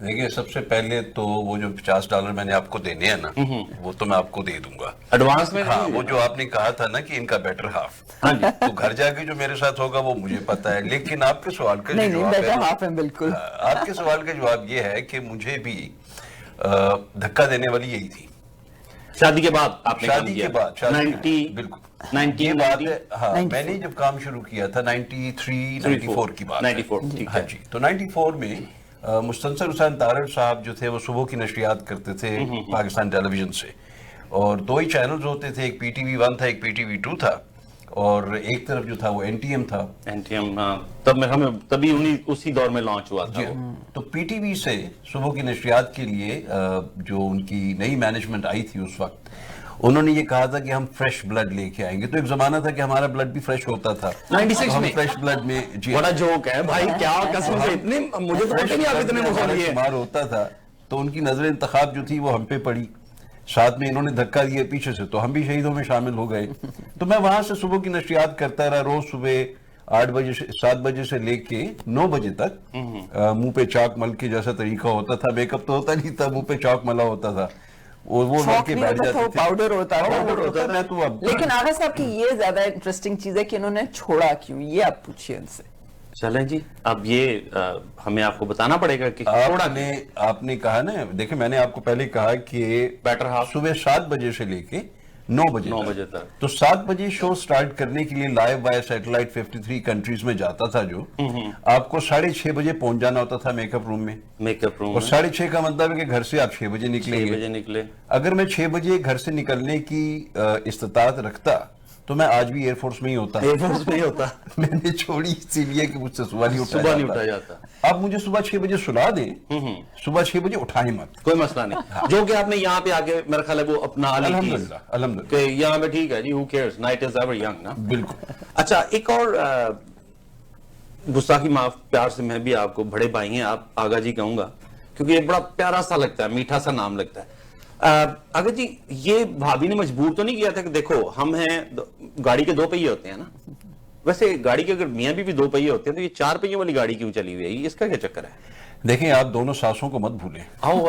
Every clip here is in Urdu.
دیکھیے سب سے پہلے تو وہ جو $50 میں نے آپ کو دینے ہیں نا وہ تو میں آپ کو دے دوں گا ایڈوانس میں ہاں وہ جو آپ نے کہا تھا نا کہ ان کا بیٹر ہاف تو گھر جا کے جو میرے ساتھ ہوگا وہ مجھے پتا ہے. لیکن آپ کے سوال کا نہیں جواب بیٹر ہے ہاف ہے بالکل. آپ کے سوال کا جواب یہ ہے کہ مجھے بھی دھکا دینے والی یہی تھی شادی کے بعد آپ نے کام شادی کیا. کے بعد 90 بالکل یہ بات ہے. ہاں میں نے جب کام شروع کیا تھا 93-94 کی بات ہے. 94 ٹھیک ہاں ہے. جی تو 94 میں مستنصر حسین تارڑ صاحب جو تھے وہ صبح کی نشریات کرتے تھے پاکستان ٹیلی ویژن سے اور 2 ہی چینلز ہوتے تھے, ایک PTV 1 تھا ایک PTV 2 تھا اور ایک طرف جو تھا وہ NTM تھا. NTM تب میں ہمیں تبھی اسی دور میں لانچ ہوا تھا. تو PTV سے صبح کی نشریات کے لیے جو ان کی نئی مینجمنٹ آئی تھی اس وقت انہوں نے یہ کہا تھا کہ ہم فریش بلڈ لے کے آئیں گے. تو ایک زمانہ تھا کہ ہمارا بلڈ بھی فریش ہوتا تھا 96 ہم میں فریش بلڈ میں جی بڑا جوک ہے بھائی کیا قسم سے اتنے مجھے تو پتہ نہیں آپ اتنے مخالف شمار ہوتا تھا. تو ان کی نظر انتخاب جو تھی وہ ہم پہ پڑی, ساتھ میں انہوں نے دھکا دیا پیچھے سے تو ہم بھی شہیدوں میں شامل ہو گئے. تو میں وہاں سے صبح کی نشریات کرتا رہا روز صبح 8 بجے سے 7 بجے سے لے کے 9 بجے تک. منہ پہ چاک مل کے جیسا طریقہ ہوتا تھا, میک اپ تو ہوتا نہیں تھا, منہ پہ چاک ملا ہوتا تھا, وہ چاک لڑکے نہیں بیٹھ ہوتا تھا, جاتے وہ تھے. پاؤڈر ہوتا ہوتا تھا. تو اب لیکن آغا صاحب کی یہ زیادہ انٹرسٹنگ چیز ہے کہ انہوں نے چھوڑا کیوں, یہ آپ پوچھئے ان سے. چلیں جی اب یہ ہمیں آپ کو بتانا پڑے گا کہ آپ نے کہا نا, دیکھیں میں نے آپ کو پہلے کہا کہ بیٹر ہاف صبح 7 بجے سے لے کے 9 بجے تک تو 7 بجے شو سٹارٹ کرنے کے لیے لائیو وائر سیٹلائٹ 53 کنٹریز میں جاتا تھا جو آپ کو 6:30 بجے پہنچ جانا ہوتا تھا میک اپ روم میں. اور 6:30 کا مطلب ہے کہ گھر سے آپ 6 بجے نکلے. اگر میں 6 بجے گھر سے نکلنے کی استطاعت رکھتا تو میں آج بھی ایئر فورس میں ہی ہوتا. میں نے چھوڑی اسی لیے کہ مجھ سے صبح نہیں اٹھا جاتا. آپ مجھے صبح 6 بجے سلا دیں, صبح 6 بجے اٹھائیں مت, کوئی مسئلہ نہیں. جو کہ آپ نے یہاں پہ آگے میرا خیال ہے وہ اپنا الحمدللہ کہ یہاں پہ ٹھیک ہے جی, who cares, night is ever young نا. بالکل. اچھا ایک اور گستاخی معاف پیار سے میں بھی آپ کو بڑے بھائی ہیں آپ آغا جی کہوں گا کیونکہ ایک بڑا پیارا سا لگتا ہے, میٹھا سا نام لگتا ہے. آغا جی یہ بھابھی نے مجبور تو نہیں کیا تھا کہ دیکھو ہم ہیں گاڑی کے 2 پہیے ہوتے ہیں نا, ویسے گاڑی کے اگر میاں بھی 2 پہیے ہوتے ہیں تو یہ 4 پہیوں والی گاڑی کیوں چلی ہوئی ہے, اس کا کیا چکر ہے؟ دیکھیں آپ دونوں ساسوں کو مت بھولیں.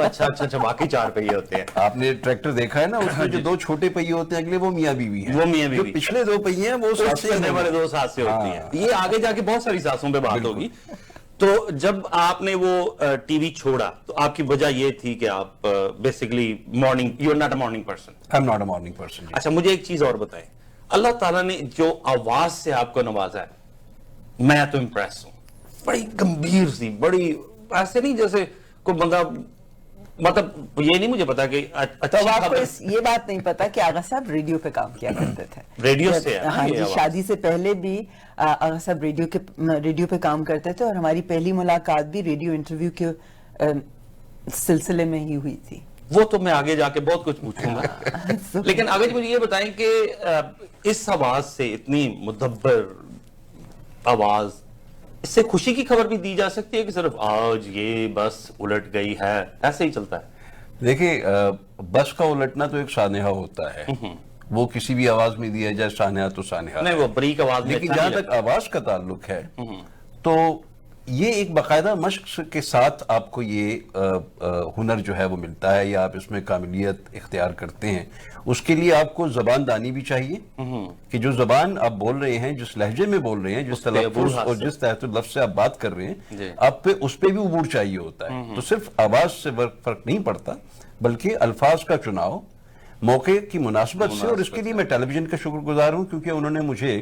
اچھا باقی 4 پہیے ہوتے ہیں. آپ نے ٹریکٹر دیکھا ہے نا, اس میں جو 2 چھوٹے پہیے ہوتے ہیں اگلے وہ میاں بیوی ہیں, جو پچھلے 2 پہیے ہیں وہ ساسیں کرنے والے 2 ساسیں ہوتی ہیں. یہ آگے جا کے بہت ساری ساسوں پہ بات ہوگی. تو جب آپ نے وہ ٹی وی چھوڑا تو آپ کی وجہ یہ تھی کہ آپ basically morning, you are not a morning person. I am not a morning person. اچھا مجھے ایک چیز اور بتائیں, اللہ تعالیٰ نے جو آواز سے آپ کو نوازا ہے, میں تو امپریس ہوں. بڑی گمبھیر سی, بڑی ایسے نہیں جیسے کوئی بندہ, مطلب یہ نہیں مجھے پتا کہ تو آپ کو یہ بات نہیں پتا کہ آغا صاحب ریڈیو پہ کام کیا کرتے تھے. ریڈیو سے ہاں جی, شادی سے پہلے بھی آغا صاحب ریڈیو پہ کام کرتے تھے اور ہماری پہلی ملاقات بھی ریڈیو انٹرویو کے سلسلے میں ہی ہوئی تھی. وہ تو میں آگے جا کے بہت کچھ پوچھوں گا. لیکن آگے مجھے یہ بتائیں کہ اس آواز سے, اتنی مدبر آواز, اس سے خوشی کی خبر بھی دی جا سکتی ہے کہ صرف آج یہ بس الٹ گئی ہے, ایسے ہی چلتا ہے؟ دیکھیں بس کا الٹنا تو ایک سانحہ ہوتا ہے, وہ کسی بھی آواز میں دیا جائے سانحہ تو سانحہ نہیں, وہ بریک آواز میں. لیکن جہاں تک آواز کا تعلق ہے تو یہ ایک باقاعدہ مشق کے ساتھ آپ کو یہ ہنر جو ہے وہ ملتا ہے یا آپ اس میں کاملیت اختیار کرتے ہیں. اس کے لیے آپ کو زبان دانی بھی چاہیے کہ جو زبان آپ بول رہے ہیں, جس لہجے میں بول رہے ہیں, جس تلفظ اور جس تحت اللفظ سے آپ بات کر رہے ہیں, آپ پہ اس پہ بھی عبور چاہیے ہوتا ہے. تو صرف آواز سے فرق نہیں پڑتا بلکہ الفاظ کا چناؤ موقع کی مناسبت سے. اور اس کے لیے میں ٹیلی ویژن کا شکر گزار ہوں کیونکہ انہوں نے مجھے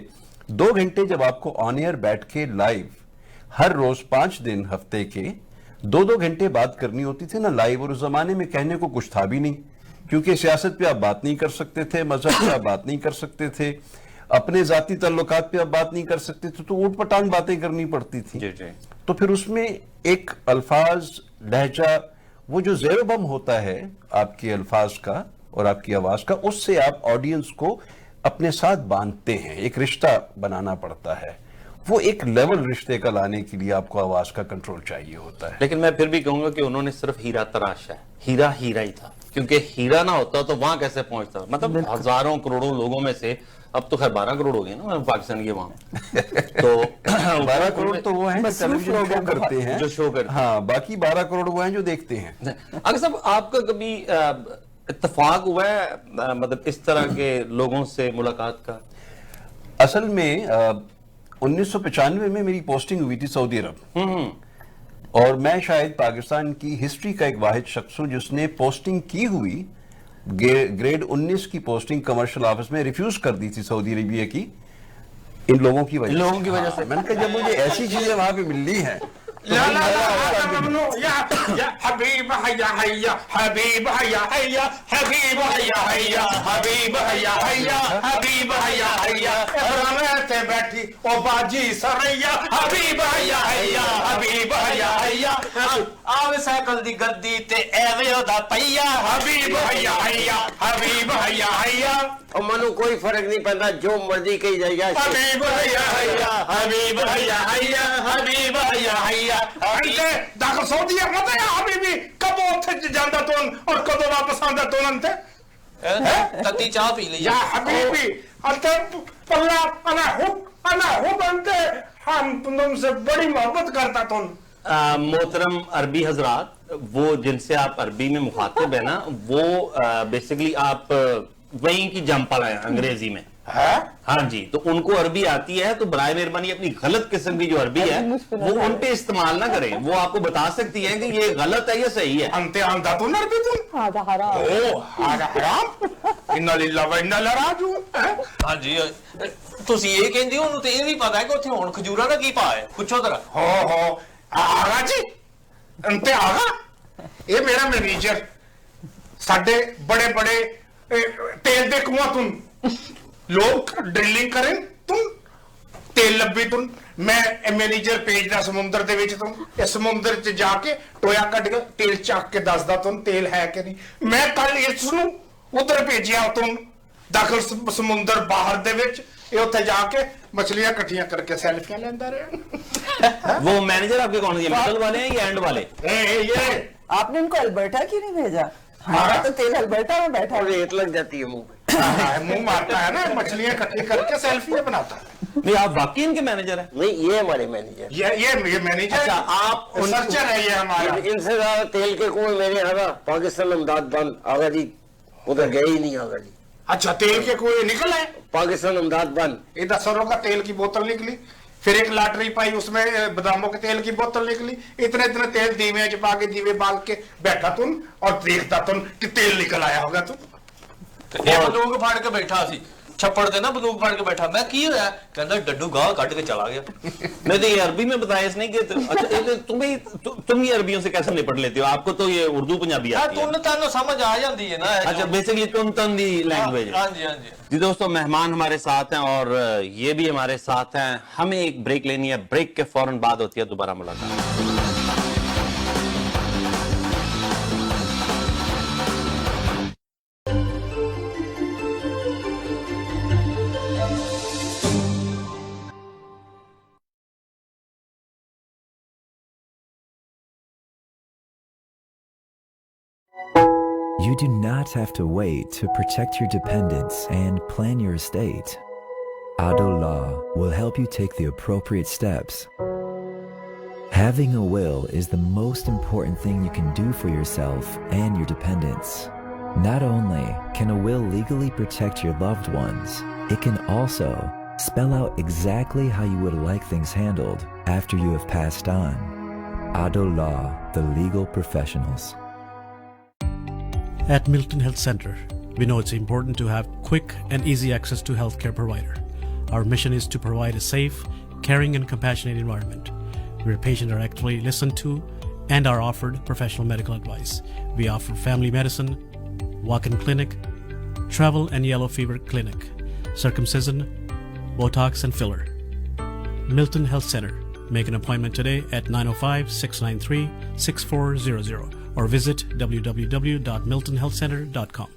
2 گھنٹے جب آپ کو آن ایئر بیٹھ کے لائیو ہر روز 5 دن ہفتے کے 2 گھنٹے بات کرنی ہوتی تھی نا لائیو, اور اس زمانے میں کہنے کو کچھ تھا بھی نہیں کیونکہ سیاست پہ آپ بات نہیں کر سکتے تھے, مذہب پہ آپ بات نہیں کر سکتے تھے, اپنے ذاتی تعلقات پہ آپ بات نہیں کر سکتے تھے, تو اوٹ پٹانگ باتیں کرنی پڑتی تھی. تو پھر اس میں ایک الفاظ, لہجہ, وہ جو زیر و بم ہوتا ہے آپ کے الفاظ کا اور آپ کی آواز کا, اس سے آپ آڈینس کو اپنے ساتھ باندھتے ہیں, ایک رشتہ بنانا پڑتا ہے. وہ ایک لیول رشتے کا لانے کے لیے آپ کو آواز کا کنٹرول چاہیے ہوتا ہے. لیکن میں پھر بھی کہوں گا کہ انہوں نے صرف ہیرا تراشا ہے, ہیرا ہیرا ہی تھا, کیونکہ ہیرا نہ ہوتا تو وہاں کیسے پہنچتا, مطلب ہزاروں کروڑوں لوگوں میں سے اب تو خیر 12 کروڑ ہو گئے نا پاکستان کے وہاں, تو 12 کروڑ تو وہ ہیں جو ٹیلی ویژن شو کرتے ہیں, جو شو کرتے ہیں, ہاں باقی 12 کروڑ وہ ہیں جو دیکھتے ہیں. اگر صاحب آپ کا کبھی اتفاق ہوا ہے مطلب اس طرح کے لوگوں سے ملاقات کا؟ اصل میں 1995 میں میری پوسٹنگ ہوئی تھی سعودی عرب, اور میں شاید پاکستان کی ہسٹری کا ایک واحد شخص ہوں جس نے پوسٹنگ کی ہوئی گریڈ 19 کی پوسٹنگ کمرشل آفس میں ریفیوز کر دی تھی سعودی عربیہ کی, ان لوگوں کی وجہ سے. میں نے کہا جب مجھے ایسی چیزیں وہاں پہ مل رہی ہیں لا لا لا هذا ممنوع يا حبيب هيا هيا حبيب هيا هيا حبيب هيا هيا حبيب هيا هيا حبيب هيا هيا رمت بیٹھی او باجی سریا حبیب هيا هيا حبیب هيا هيا آوے سائیکل دی گدی تے ایویں دا پیا حبیب هيا هيا حبیب هيا هيا اور منو کوئی فرق نہیں پڑتا, جو مرضی کہی جائے گا. حبیب هيا هيا حبیب هيا هيا حبیب هيا هيا انتے داخل سعودیہ مت ہے حبیبی, کب اوتھے جاندا تون اور کدو واپس آندا تون انتے تتی چاہ پی لی یا حبیبی انتے اللہ انا حب انتے, ہم تم سے بڑی محبت کرتا تون. محترم عربی حضرات, وہ جن سے آپ عربی میں مخاطب ہیں نا, وہ بیسیکلی آپ وہیں کی جمپل ہیں انگریزی میں. ہاں جی, تو ان کو عربی آتی ہے, تو برائے مہربانی اپنی غلط قسم کی جو عربی ہے وہ ان پہ استعمال نہ کریں, وہ آپ کو بتا سکتی ہیں کہ یہ غلط ہے یا صحیح ہے. انتے آندہ تون عربی تون هذا حرام. او هذا حرام انا للہ و انا الیہ راجعون. ہاں جی, تسی یہ کہندے ہو, تے یہ بھی پتہ ہے کہ اوتھے ہن کھجوراں دا کی پا ہے, پوچھو ذرا. ہو آغا جی, انتے آغا یہ میرا مینیجر, ساڈے بڑے بڑے تیل دے کنواں تن لوگ ڈرلنگ کریں تن تیل لبی تن, میں مینیجر بھیجدا سمندر دے وچ تن, اس سمندر چ جا کے ٹویا کڈ کے تیل چک کے دسدا تن تیل ہے کہ نہیں. میں کل اس نو ادھر بھیجیا تن داخل سمندر باہر دے وچ, یہ اتنے جا کے مچھلیاں کٹھیاں کر کے سیلفیاں لینا رہے. وہ مینیجر آپ کے کون سے, مڈل والے ہیں یا اینڈ والے؟ یہ آپ نے ان کو البرٹا کیوں نہیں بھیجا؟ ہمارا تو تیل البرٹا میں بیٹھا اور ہے. ریت لگ جاتی ہے منہ پہ. منہ مارتا ہے نا, مچھلیاں کٹھی کر کے سیلفیاں بناتا ہے. نہیں, آپ واقعی ان کے مینیجر ہیں؟ نہیں, یہ ہمارے مینیجر. یہ مینیجر, اچھا, آپ ریسرچر ہے یہ ہمارا. ان سے زیادہ تیل کے کنویں میرے آگا پاکستان امداد بند. آگا جی ادھر گئے ہی نہیں. آگا جی اچھا, تیل کے کنویں نکل آئے, پاکستان امداد بند. یہ 10 روپے کا تیل کی بوتل نکلی, پھر ایک لاٹری پائی, اس میں باداموں کے تیل کی بوتل نکلی, اتنے تیل دیوے چپا کے دیوے بال کے بیٹھا تن اور دیکھتا تن کہ تیل نکل آیا ہوگا. تم یہ بندوق پھاڑ کے بیٹھا سی, چھپڑ دے نا بندوق پھاڑ کے بیٹھا. میں کی ہویا, کہندا ڈڈو گاہ کٹ کے چلا گیا. میں تو یہ عربی میں بتایا اس نہیں کہ اچھا تم یہ عربیوں سے کیسے نپٹ لیتے ہو, آپ کو تو یہ اردو پنجابی آتی ہے. تینوں سمجھ آ جاندی ہے نا. اچھا, بیسیکلی تن دی لینگویج ہے. ہاں جی ہاں جی. جی دوستو, مہمان ہمارے ساتھ ہیں اور یہ بھی ہمارے ساتھ ہیں. ہمیں ایک بریک لینی ہے, بریک کے فوراً بعد ہوتی ہے دوبارہ ملاقات. You do not have to wait to protect your dependents and plan your estate. Ado Law will help you take the appropriate steps. Having a will is the most important thing you can do for yourself and your dependents. Not only can a will legally protect your loved ones, it can also spell out exactly how you would like things handled after you have passed on. Ado Law, the legal professionals. At Milton Health Center, we know it's important to have quick and easy access to healthcare provider. Our mission is to provide a safe, caring and compassionate environment where patients are actively listened to and are offered professional medical advice. We offer family medicine, walk-in clinic, travel and yellow fever clinic, circumcision, Botox and filler. Milton Health Center. Make an appointment today at 905-693-6400 or visit www.miltonhealthcenter.com.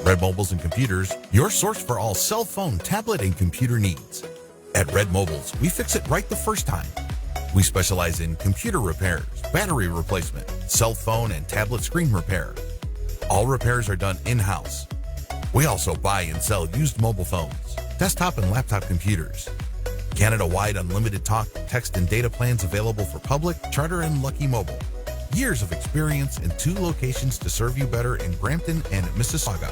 Red Mobiles and Computers, your source for all cell phone, tablet, and computer needs. At Red Mobiles, we fix it right the first time. We specialize in computer repairs, battery replacement, cell phone and tablet screen repair. All repairs are done in-house. We also buy and sell used mobile phones, desktop and laptop computers. Canada-wide unlimited talk, text, and data plans available for public, charter, and Lucky Mobile. Years of experience in 2 locations to serve you better in Brampton and Mississauga.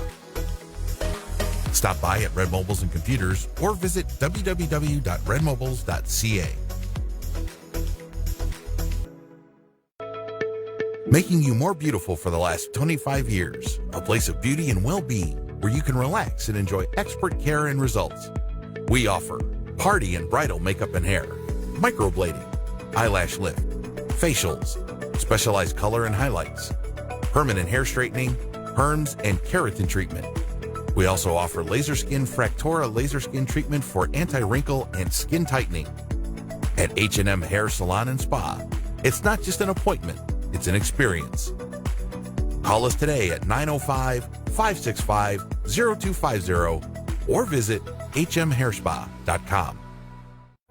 Stop by at Red Mobiles and Computers or visit www.redmobiles.ca. Making you more beautiful for the last 25 years. A place of beauty and well-being where you can relax and enjoy expert care and results. We offer party and bridal makeup and hair, microblading, eyelash lift, facials, specialized color and highlights, permanent hair straightening, perms, and keratin treatment. We also offer Laser Skin Fractora laser skin treatment for anti-wrinkle and skin tightening. At H&M Hair Salon and Spa, it's not just an appointment, it's an experience. Call us today at 905-565-0250 or visit hmhairspa.com.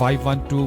512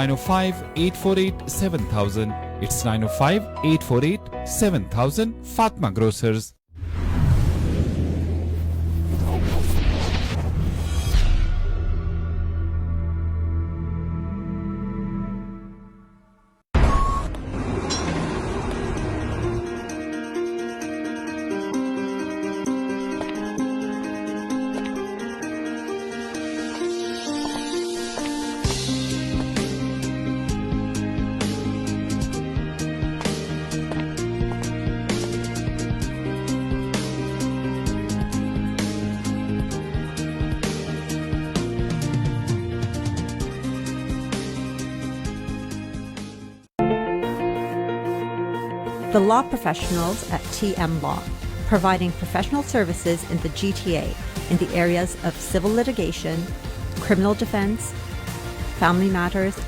905-848-7000. It's 905-848-7000. Fatma Grocers. The law professionals at TM Law, providing professional services in the GTA in the areas of civil litigation, criminal defense, family matters,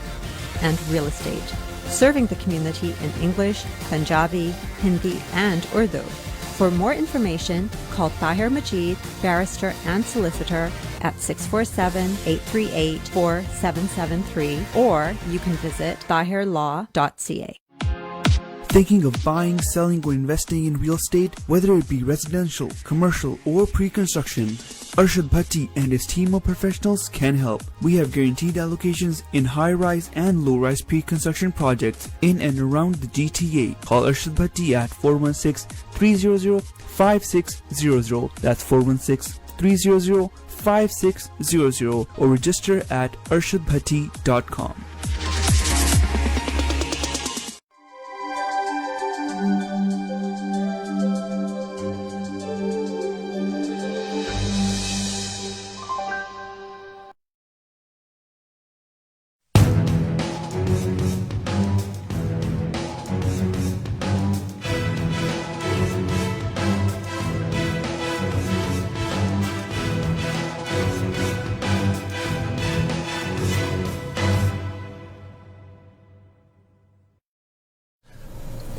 and real estate. Serving the community in English, Punjabi, Hindi, and Urdu. For more information, call Tahir Majid, barrister and solicitor at 647-838-4773, or you can visit tahirlaw.ca. Thinking of buying, selling, or investing in real estate, whether it be residential, commercial, or pre-construction, Arshad Bhatti and his team of professionals can help. We have guaranteed allocations in high-rise and low-rise pre-construction projects in and around the GTA. Call Arshad Bhatti at 416-300-5600. That's 416-300-5600, or register at arshadbhatti.com.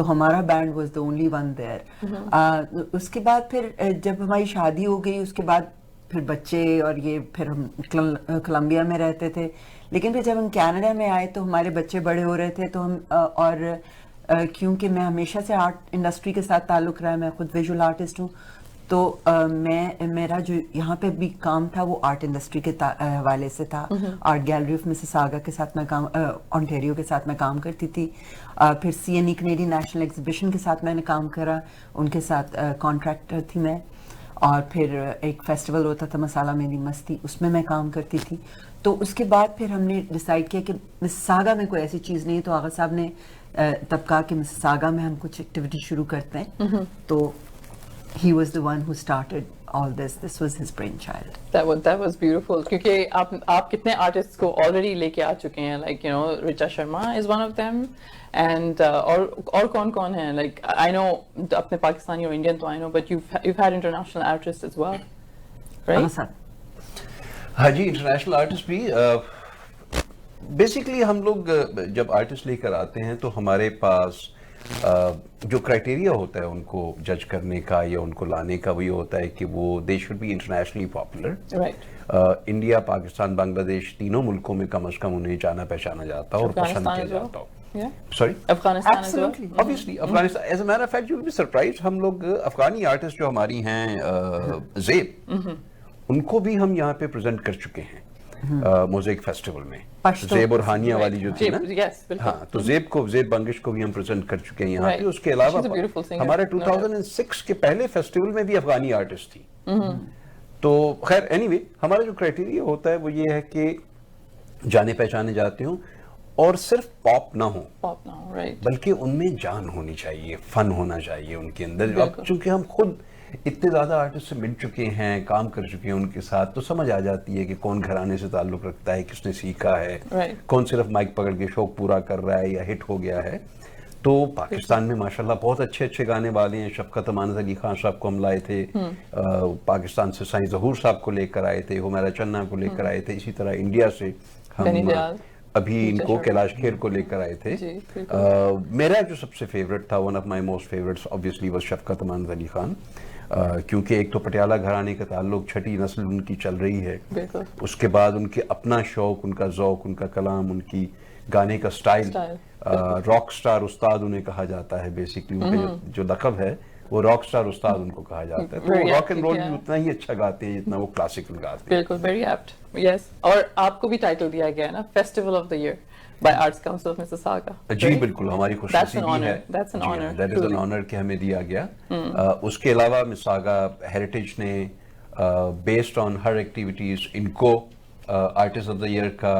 تو ہمارا band was the only one there. اس کے بعد پھر جب ہماری شادی ہو گئی اس کے بعد پھر بچے اور یہ پھر ہم کولمبیا میں رہتے تھے, لیکن پھر جب ہم کینیڈا میں آئے تو ہمارے بچے بڑے ہو رہے تھے تو ہم اور کیونکہ میں ہمیشہ سے آرٹ انڈسٹری کے ساتھ تعلق رہا ہے, میں خود ویژول آرٹسٹ ہوں, تو میرا جو یہاں پہ بھی کام تھا وہ آرٹ انڈسٹری کے حوالے سے تھا. آرٹ گیلری آف مسیساگا کے ساتھ میں کام, اونٹیریو کے ساتھ میں کام کرتی تھی. پھر CNE کینیڈین نیشنل ایگزیبیشن کے ساتھ میں نے کام کرا, ان کے ساتھ کانٹریکٹر تھی میں. اور پھر ایک فیسٹیول ہوتا تھا مسالہ میری مستی, اس میں کام کرتی تھی. تو اس کے بعد پھر ہم نے ڈیسائیڈ کیا کہ مسیساگا میں کوئی ایسی چیز نہیں ہے, تو آغا صاحب نے تب کہا کہ مسیساگا میں ہم کچھ ایکٹیویٹی شروع کرتے ہیں. تو he was the one who started all this. This was his brainchild. That was beautiful. کیونکہ آپ کتنے آرٹسٹ کو آلریڈی لے کے آ چکے ہیں, like you know رچا Sharma is one of them, and اور کون ہیں, like I know اپنے پاکستانی اور انڈین تو I know, but you've had international artists as well, right? ہاں جی, انٹرنیشنل آرٹسٹ بھی. بیسیکلی ہم لوگ جب آرٹسٹ لے کر آتے ہیں تو ہمارے پاس جو کرائٹیریا ہوتا ہے ان کو جج کرنے کا یا ان کو لانے کا, وہ یہ ہوتا ہے کہ وہ they should be internationally popular. India, Pakistan, Bangladesh, تینوں ملکوں میں کم از کم انہیں جانا پہچانا جاتا اور پسند کیا جاتا ہو. Sorry? Afghanistan as well? Obviously, Afghanistan. As a matter of fact, you will be surprised. ہم لوگ افغانی آرٹسٹ جو ہماری ہیں زیب, ان کو بھی ہم یہاں پہ پریزنٹ کر چکے ہیں موزیک فیسٹیول میں. زیب اور ہانیہ والی جو تھی نا, ہاں, تو زیب بنگش کو بھی ہم پریزنٹ کر چکے ہیں یہاں پہ. اس کے علاوہ ہمارے 2006 کے پہلے فیسٹیول میں بھی افغانی آرٹسٹ تھی. تو خیر اینی وے, ہمارا جو کرائٹیریا ہوتا ہے وہ یہ ہے کہ جانے پہچانے جاتے ہوں اور صرف پاپ نہ ہو, بلکہ ان میں جان ہونی چاہیے, فن ہونا چاہیے ان کے اندر. اب چونکہ ہم خود اتنے زیادہ آرٹسٹ سے مل چکے ہیں, کام کر چکے ہیں ان کے ساتھ, تو سمجھ آ جاتی ہے کہ کون گھرانے سے تعلق رکھتا ہے, کس نے سیکھا ہے, کون صرف مائک پکڑ کے شوق پورا کر رہا ہے یا ہٹ ہو گیا ہے. تو پاکستان میں ماشاءاللہ بہت اچھے گانے والے ہیں. شفقت امانت علی خان صاحب کو ہم لائے تھے, پاکستان سے سائیں ظہور صاحب کو لے کر آئے تھے, ہمیرا چنہ کو لے کر آئے تھے. اسی طرح انڈیا سے ہم ابھی ان کو کیلاش کھیر کو لے کر آئے تھے. میرا جو سب سے فیوریٹ تھا, one of my most favourites obviously was شفقت امانت علی خان, کیونکہ ایک تو پٹیالہ گھرانے کا تعلق, چھٹی نسل ان کی چل رہی ہے. اس کے بعد ان کے اپنا شوق, ان کا ذوق, ان کا کلام, ان کی گانے کا سٹائل, راک سٹار استاد انہیں کہا جاتا ہے. بیسکلی ان کا جو لقب ہے وہ راک سٹار استاد ان کو کہا جاتا ہے. تو وہ راک اینڈ رول بھی اتنا ہی اچھا گاتے ہیں جتنا وہ کلاسیکل گاتے ہیں. بالکل, ویری ایپٹ. یس, اور آپ کو بھی ٹائٹل دیا گیا ہے نا festival of the year by Arts Council of Mississauga. جی بالکل, ہماری خوش نصیبی ہے. That's an honor. That is an honor کہ ہمیں دیا گیا. اس کے علاوہ مساگا ہیریٹیج نے بیسڈ آن ہر ایکٹیویٹیز ان کو آرٹسٹ آف دا ایئر کا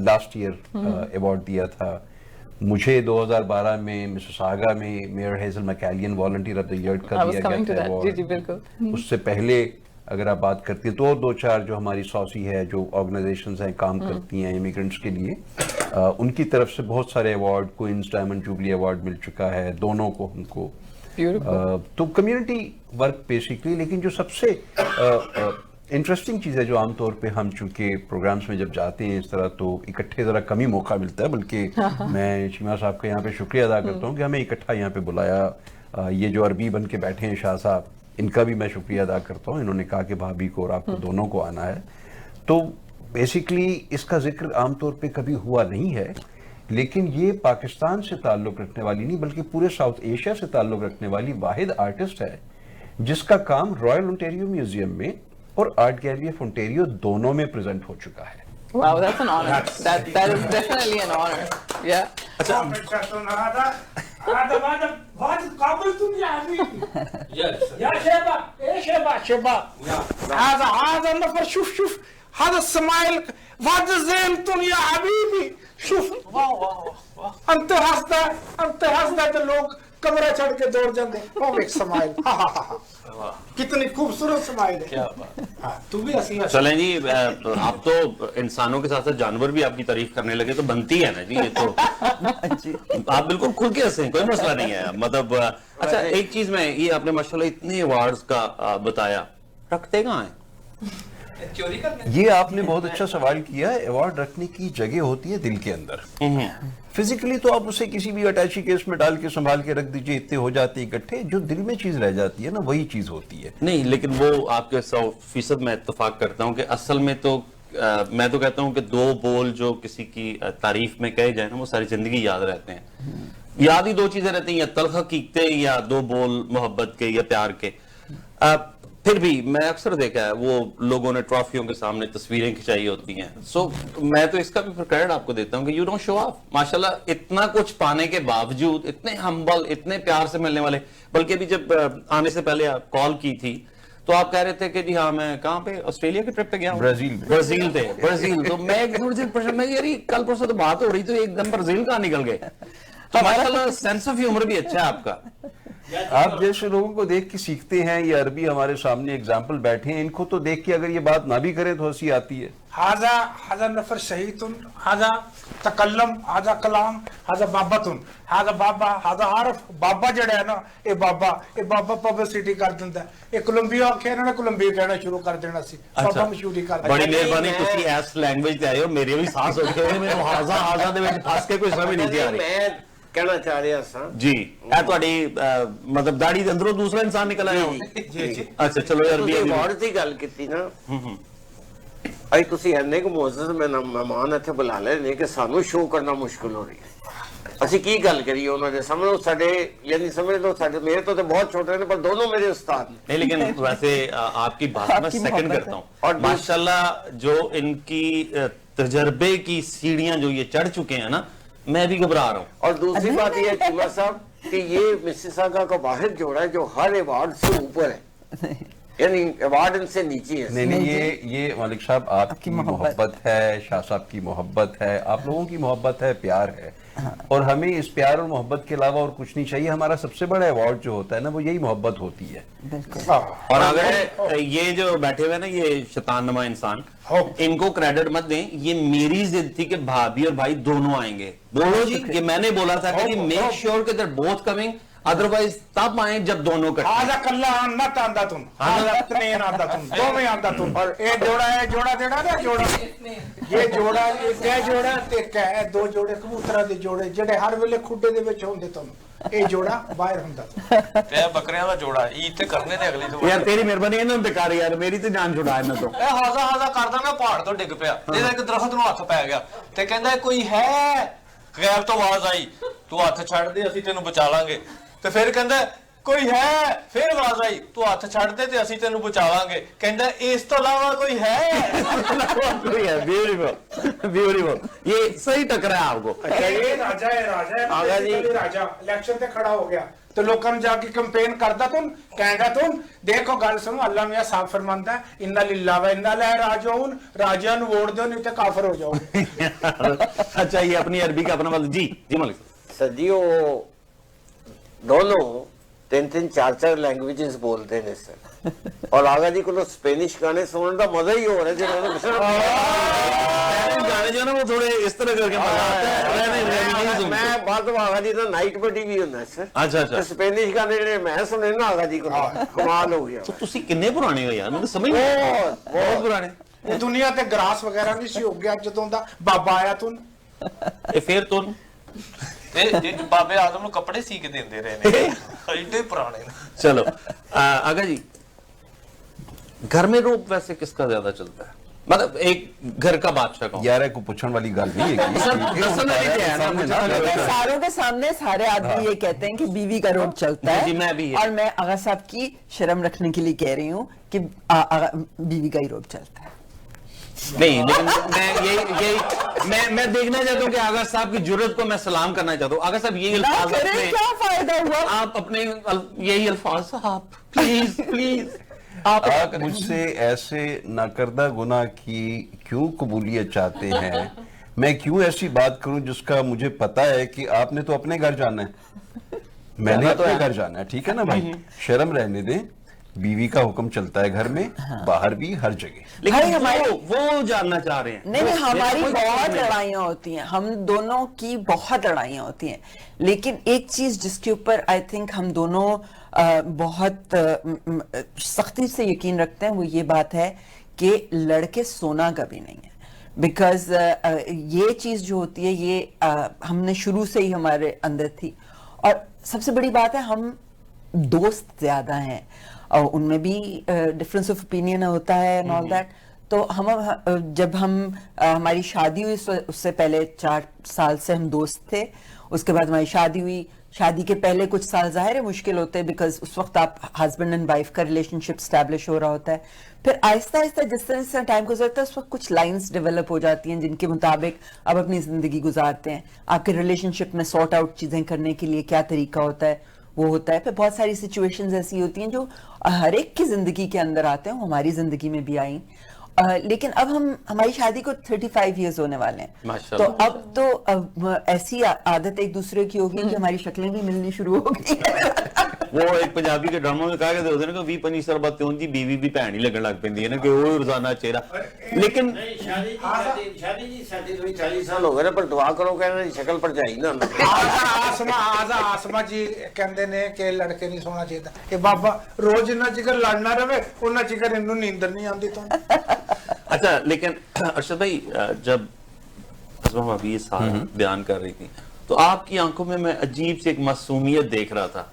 لاسٹ ایئر ایوارڈ دیا تھا. مجھے 2012 میں مسیساگا میں mayor Hazel McCallion volunteer of the year کا دیا گیا تھا ایوارڈ. اس سے پہلے اگر آپ بات کرتی ہیں تو اور 2-4 جو ہماری سوسی ہے, جو آرگنائزیشنز ہیں کام کرتی ہیں امیگرنٹس کے لیے, ان کی طرف سے بہت سارے award, Queens diamond jubilee award مل چکا ہے دونوں کو ہم کو. تو کمیونٹی ورک بیسکلی. لیکن جو سب سے انٹرسٹنگ چیز ہے جو عام طور پہ ہم چونکہ پروگرامز میں جب جاتے ہیں اس طرح تو اکٹھے ذرا کم ہی موقع ملتا ہے, بلکہ میں شیما صاحب کا یہاں پہ شکریہ ادا کرتا ہوں کہ ہمیں اکٹھا یہاں پہ بلایا. یہ جو عربی بن کے بیٹھے ہیں شاہ صاحب, ان کا بھی میں شکریہ ادا کرتا ہوں. انہوں نے کہا کہ بھابھی کو اور آپ کو دونوں کو آنا ہے. تو بیسیکلی اس کا ذکر عام طور پہ کبھی ہوا نہیں ہے, لیکن یہ پاکستان سے تعلق رکھنے والی نہیں بلکہ پورے ساؤتھ ایشیا سے تعلق رکھنے والی واحد آرٹسٹ ہے جس کا کام رائل اونٹیریو میوزیم میں اور آرٹ گیلری آف اونٹیریو دونوں میں پریزنٹ ہو چکا ہے. Wow, that's an honor. That is definitely an honor. Yeah. هذا النفر, شوف هذا السمايل, وهذا زينتون يا حبيبي. شوف انت ہسدا تو لوگ کمرہ چڑھ کے دوڑ جاندے. وہ ایک سمائل, کتنی خوبصورت سمائل ہے. تو بھی اصلی چلیں جی, آپ تو انسانوں کے ساتھ ساتھ جانور بھی آپ کی تعریف کرنے لگے تو بنتی ہے نا جی. یہ تو آپ بالکل کھل کے ہنسیں, کوئی مسئلہ نہیں ہے. مطلب اچھا ایک چیز میں, یہ آپ نے ماشاءاللہ اتنے ایوارڈز کا بتایا, رکھتے کہاں ہیں؟ یہ آپ نے بہت اچھا سوال کیا ہے. ایوارڈ رکھنے کی جگہ ہوتی ہے دل کے اندر. فزیکلی تو آپ اسے کسی بھی اٹیچی کیس میں ڈال کے سنبھال کے رکھ دیجئے, اتنے ہو جاتے اکٹھے, جو دل میں چیز رہ جاتی ہے نا وہی چیز ہوتی ہے. نہیں, لیکن وہ آپ کے 100% میں اتفاق کرتا ہوں کہ اصل میں تو میں تو کہتا ہوں کہ 2 بول جو کسی کی تعریف میں کہے جائیں نا وہ ساری زندگی یاد رہتے ہیں. یاد ہی 2 چیزیں رہتی ہیں, یا تلخ حقیقتیں یا 2 بول محبت کے یا پیار کے. پھر بھی میں اکثر دیکھا ہے وہ لوگوں نے ٹرافیوں کے سامنے تصویریں کھچائی ہوتی ہیں. سو میں تو اس کا بھی کریڈٹ آپ کو دیتا ہوں کہ یو ڈونٹ شو آف. ماشاءاللہ اتنا کچھ پانے کے باوجود اتنے ہمبل, اتنے پیار سے ملنے والے. بلکہ بھی جب آنے سے پہلے آپ کال کی تھی تو آپ کہہ رہے تھے کہ جی ہاں میں کہاں پہ, آسٹریلیا کی ٹرپ پہ گیا ہوں, برازیل تھے, برازیل. تو میں کل پرسوں تو بات ہو رہی تو ایک دم برازیل کہاں نکل گئے. تو ماشاءاللہ سینس آف ہیومر بھی اچھا ہے آپ کا. آپ جیسے لوگوں کو دیکھ کے سیکھتے ہیں. یہ عربی ہمارے سامنے اگزامپل بیٹھے ہیں, ان کو تو دیکھ کے اگر یہ بات نہ بھی کریں تو ہنسی آتی ہے. هذا نفر شهيد, هذا تکلم, هذا کلام, هذا بابتن, هذا بابا, هذا عارف. بابا جڑا ہے نا یہ بابا پبلسٹی کر دیتا ہے. یہ کولمبیا آکھے انہوں نے کولمبیا کہنا شروع کر دینا سی, بابا مشہوری کر دینا. بڑی مہربانی, تسی ایس لینگویج تے آئے ہو, میرے بھی سانس اٹھے ہوئے, میں ہاضا دے وچ پھس کے کوئی سمجھ نہیں سی آ رہی. میں کہنا چاہ رہا سا جی اے تہاڈی مطلب داڑھی دے اندروں دوسرا انسان نکل آیا ہوں. جی اچھا چلو یار, تسی ایوارڈ دی گل کیتی نا, اج تسی اننے کو معزز مہمان اتنے بلا لے نے کہ سانو شو کرنا مشکل ہو رہی ہے. اسی کی گل کریے انہوں نے سمجھ لو ساڈے, یعنی سمجھ لو ساڈے, میرے تو بہت چھوٹے ہیں پر دونوں میرے استاد ہیں. نہیں لیکن ویسے آپ کی بات میں سیکنڈ کرتا ہوں, اور ماشاءاللہ جو ان کی تجربے کی سیڑھیاں جو یہ چڑھ چکے ہیں نا, میں بھی گھبرا رہا ہوں. اور دوسری بات یہ ہے چیمہ صاحب کہ یہ مسیساگا کا واحد جوڑا ہے جو ہر ایوارڈ سے اوپر ہے, یعنی ایوارڈ ان سے نیچے ہے. نہیں, یہ مالک صاحب آپ کی محبت ہے, شاہ صاحب کی محبت ہے, آپ لوگوں کی محبت ہے, پیار ہے, اور ہمیں اس پیار اور محبت کے علاوہ اور کچھ نہیں چاہیے. ہمارا سب سے بڑا ایوارڈ جو ہوتا ہے نا وہ یہی محبت ہوتی ہے. اور اگر یہ جو بیٹھے ہوئے نا یہ شیطان نما انسان, ان کو کریڈٹ مت دیں, یہ میری ضد تھی کہ بھابھی اور بھائی دونوں آئیں گے. بولو جی, یہ میں نے بولا تھا کہ میک شیور کہ they're both coming, ادروائز تب آئیں جب دونوں کرتے ہیں. آجا کلہ آنت آندہ تن, آجا اتنین آندہ تن, دو میں آندہ تن. اور اے جوڑا ہے, جوڑا دیڑا نا جوڑا, یہ جوڑا, یہ جوڑا تے ہے 2 جوڑے کبوترہ دے جوڑے جڑے ہر ویلے کھڈے دے وچ ہوندے تن. اے جوڑا باہر ہوندا تن. تے بکریاں دا جوڑا عید تے کرنے نے اگلی تو. یار تیری مہربانی انہاں تے کر یار, میری تے جان چھڑا انہاں تو. اے ہاضا کردا نا پہاڑ تو ڈگ پیا, تے ایک درخت نوں ہاتھ پے گیا تے کہندا کوئی ہے, غیب تو آواز آئی, تو ہاتھ چھڑ دے اسی تینوں بچا لیں گے. تو پھر کہندا کوئی ہے, پھر آواز آئی تو ہاتھ چھڑ دے تے اسی تینوں بچاواں گے. کہندا اس تو علاوہ کوئی ہے, کوئی ہے. بیوٹیفل بیوٹیفل, یہ صحیح ٹکرا ہے آپ کو. یہ راجا ہے, راجا ہے, راجا الیکشن تے کھڑا ہو گیا تو لوکاں نوں جا کے کمپین کردا تن, کہندا تن دیکھو گل سنو, اللہ میاں صاحب فرماندا ہے انا للہ و انا الیہ راجعون, راجا نوں ووٹ دیو نہیں تے کافر ہو جاؤ. اچھا یہ اپنی عربی کا اپنا مطلب. جی جی ملک سدیوں دونوں 3 4 لینگویجز بولتے ہیں سر, اور آگا جی کو اسپینش گانے سننے کا مزہ ہی ہو رہا ہے گانے جو ہے نا وہ تھوڑے اس طرح کر کے مزہ آتا ہے. میں بات آگا جی کا نائٹ پہ ٹی وی ہوتا ہے سر. اچھا اچھا, اسپینش گانے جڑے میں سنے نا آگا جی کو کمال ہو گیا. تو تسی کنے پرانے ہو یار, مجھے سمجھ نہیں, بہت پرانے. دنیا تے گراس وغیرہ نہیں سی ہو گیا جدوں دا بابا آیا تن. پھر تن بابے آدم نو کپڑے سی کے دیندے رہے نے, ایڈے پرانے. چلو آگا جی, گھر میں روپ ویسے کس کا زیادہ چلتا ہے, مطلب ایک گھر کا بادشاہ کون؟ یار کو پوچھن والی گل نہیں ہے. ساروں کے سامنے سارے آدمی یہ کہتے ہیں کہ بیوی کا روپ چلتا ہے, اور میں آغا صاحب کی شرم رکھنے کے لیے کہہ رہی ہوں کہ بیوی کا ہی روپ چلتا ہے. نہیں لیکن میں دیکھنا چاہتا ہوں کہ آغا صاحب کی جرت کو میں سلام کرنا چاہتا ہوں. آغا صاحب یہی الفاظ کیا فائدہ ہوا, آپ اپنے یہی الفاظ صاحب پلیز پلیز. آپ مجھ سے ایسے ناکردہ گناہ کی کیوں قبولیت چاہتے ہیں؟ میں کیوں ایسی بات کروں جس کا مجھے پتا ہے کہ آپ نے تو اپنے گھر جانا ہے, میں نے اپنے گھر جانا ہے, ٹھیک ہے نا بھائی, شرم رہنے دیں. بیوی کا حکم چلتا ہے گھر میں, باہر بھی, ہر جگہ. لیکن وہ جاننا چاہ رہے ہیں. نہیں ہماری بہت لڑائیاں ہوتی ہیں, ہم دونوں کی بہت لڑائیاں ہوتی ہیں, لیکن ایک چیز جس کے اوپر آئی تھنک ہم دونوں بہت سختی سے یقین رکھتے ہیں وہ یہ بات ہے کہ لڑکے سونا کبھی نہیں ہے. بیکاز یہ چیز جو ہوتی ہے یہ ہم نے شروع سے ہی ہمارے اندر تھی. اور سب سے بڑی بات ہے ہم دوست زیادہ ہیں, ان میں بھی ڈفرینس آف اوپینین ہوتا ہے اینڈ آل دیٹ. تو ہم جب ہماری شادی ہوئی اس سے پہلے 4 سال سے ہم دوست تھے. اس کے بعد ہماری شادی ہوئی. شادی کے پہلے کچھ سال ظاہر ہے مشکل ہوتے ہیں بیکاز اس وقت آپ ہسبینڈ اینڈ وائف کا ریلیشن شپ اسٹیبلش ہو رہا ہوتا ہے. پھر آہستہ آہستہ جس طرح ٹائم گزرتا ہے اس وقت کچھ لائنس ڈیولپ ہو جاتی ہیں جن کے مطابق آپ اپنی زندگی گزارتے ہیں. آپ کے ریلیشن شپ میں سارٹ آؤٹ چیزیں کرنے کے لیے کیا طریقہ ہوتا ہے وہ ہوتا ہے. پھر بہت ساری سچویشنز ایسی ہوتی ہیں جو ہر ایک کی زندگی کے اندر آتے ہیں, وہ ہماری زندگی میں بھی آئیں. لیکن اب ہماری شادی کو 35 ایئرز ہونے والے ہیں, تو اب تو ایسی عادت ایک دوسرے کی ہوگی کہ ہماری شکلیں بھی ملنی شروع ہو گئی ہیں. وہ ایک پنجابی کے ڈراموں میں کہا کہ ہوتے ہیں نا کہ 20-25 سال بعد تیون جی بیوی بھی بھن ہی لگن لگ پیندی ہے نا کہ وہ روزانہ چہرہ. لیکن شادی جی 40 سال ہو گئے نا, پر دعا کرو کہ شکل پر جائی نا. آسما جی کہندے نے کہ لڑکے نہیں سونا چاہیے کہ بابا روز نہ جگر لڑنا رہے انہاں جگر انہوں نیندر نہیں آندی. تو اچھا لیکن ارشد بھائی جب اسما ابھی یہ سارا بیان کر رہی تھی تو آپ کی آنکھوں میں میں عجیب سی ایک معصومیت دیکھ رہا تھا.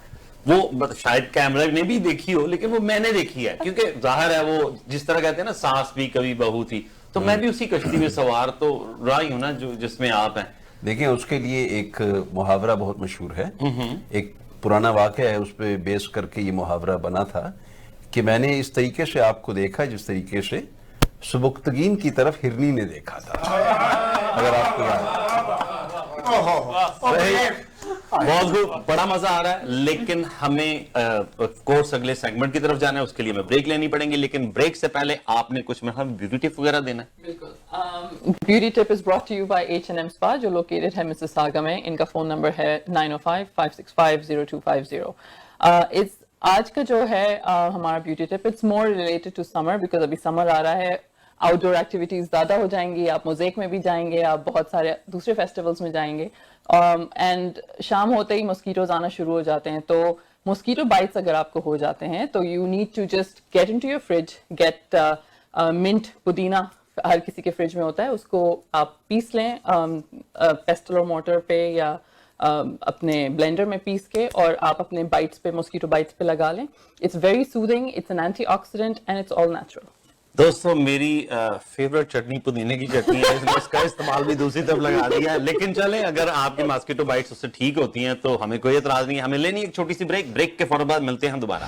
وہ شاید کیمرہ نے بھی دیکھی ہو لیکن وہ میں نے دیکھی ہے, کیونکہ ظاہر ہے وہ جس طرح کہتے ہیں نا سانس بھی کبھی بہو تھی, تو میں بھی اسی کشتی میں سوار تو رہا ہی ہوں نا جس میں آپ ہیں. دیکھیں اس کے لیے ایک محاورہ بہت مشہور ہے, ایک پرانا واقعہ ہے, اس پہ بیس کر کے یہ محاورہ بنا تھا کہ میں نے اس طریقے سے آپ کو دیکھا جس طریقے سے سبکتگین کی طرف ہرنی نے دیکھا تھا, اگر آپ کو یاد. بہت بڑا مزہ آ رہا ہے, لیکن ہمیں کورس اگلے سیگمنٹ کی طرف جانا ہے, اس کے لیے ہمیں بریک لینی پڑیں گی. لیکن بریک سے پہلے آپ نے کچھ بیوٹی ٹپ وغیرہ دینا ہے. Beauty tip is brought to you by H&M Spa جو لوکیٹڈ ہے مسیساگا میں. ان کا فون نمبر ہے 905-565-0250. آج کا جو ہے ہمارا beauty tip it's more related to summer because ابھی سمر آ رہا ہے, آؤٹ ڈور ایکٹیویٹیز زیادہ ہو جائیں گی, آپ موزیک میں بھی جائیں گے, آپ بہت سارے دوسرے فیسٹیولز میں جائیں گے, اینڈ شام ہوتے ہی مسکیٹوز آنا شروع ہو جاتے ہیں. تو مسکیٹو بائٹس اگر آپ کو ہو جاتے ہیں تو you need to just get in to your fridge, get mint پودینہ ہر کسی کے فریج میں ہوتا ہے, اس کو آپ پیس لیں پیسٹل اور موٹر پہ یا اپنے بلینڈر میں پیس کے, اور آپ اپنے بائٹس پہ مسکیٹو بائٹس پہ لگا لیں. It's very soothing, it's an antioxidant and it's all natural. دوستو میری فیورٹ چٹنی پودینے کی چٹنی ہے, اس کا استعمال بھی دوسری طرف لگا دیا ہے. لیکن چلیں اگر آپ کے ماسکیٹو بائٹس اس سے ٹھیک ہوتی ہیں تو ہمیں کوئی اعتراض نہیں ہے. ہمیں لینی ایک چھوٹی سی بریک, بریک کے فوراً بعد ملتے ہیں دوبارہ.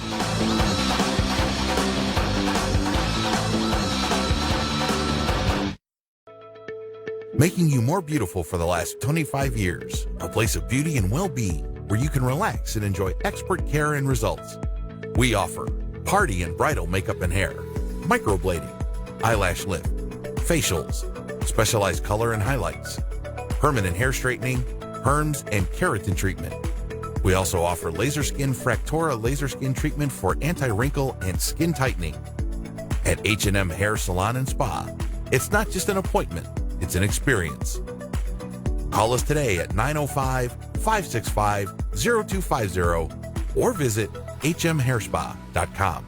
Making you more beautiful for the last 25 years. A place of beauty and well-being where you can relax and enjoy expert care and results. We offer party and bridal makeup and hair, microblading, eyelash lift, facials, specialized color and highlights, permanent hair straightening, perms, and keratin treatment. We also offer laser skin Fractora laser skin treatment for anti-wrinkle and skin tightening. At H&M Hair Salon and Spa, it's not just an appointment, it's an experience. Call us today at 905-565-0250 or visit hmhairspa.com.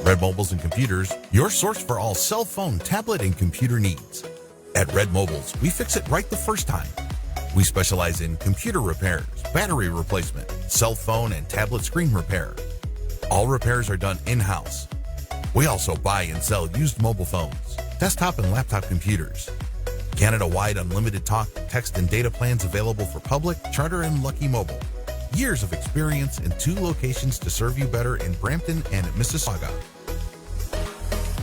Red Mobiles and Computers, your source for all cell phone, tablet, and computer needs. At Red Mobiles, we fix it right the first time. We specialize in computer repairs, battery replacement, cell phone and tablet screen repair. All repairs are done in-house. We also buy and sell used mobile phones, desktop and laptop computers. Canada-wide unlimited talk, text, and data plans available for public, charter, and Lucky Mobile. Years of experience and 2 locations to serve you better in Brampton and Mississauga.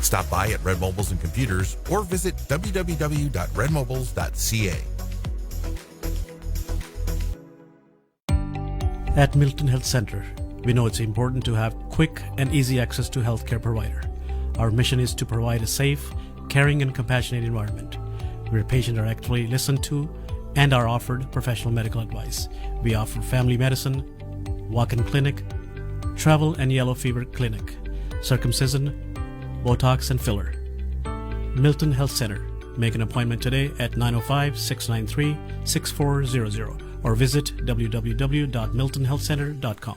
Stop by at Red Mobiles and Computers or visit www.redmobiles.ca. At Milton Health Center, we know it's important to have quick and easy access to healthcare provider. Our mission is to provide a safe, caring, and compassionate environment where patients are actually listened to and are offered professional medical advice. We offer family medicine, walk-in clinic, travel and yellow fever clinic, circumcision, Botox and filler. Milton Health Center. Make an appointment today at 905-693-6400 or visit www.miltonhealthcenter.com.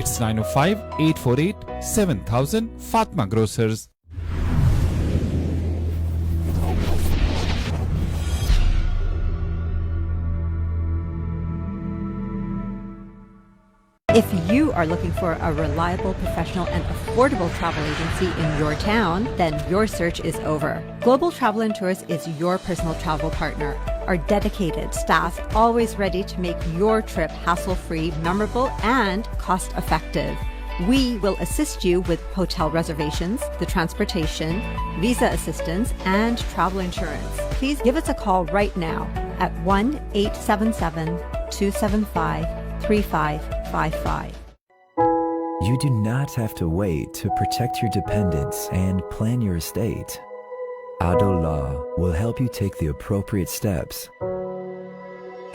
It's 905-848-7000. Fatma Grocers. If you are looking for a reliable, professional, and affordable travel agency in your town, then your search is over. Global Travel and Tours is your personal travel partner. Our dedicated staff, always ready to make your trip hassle-free, memorable, and cost-effective. We will assist you with hotel reservations, the transportation, visa assistance, and travel insurance. Please give us a call right now at 1-877-275-3555. You do not have to wait to protect your dependents and plan your estate. Ado Law will help you take the appropriate steps.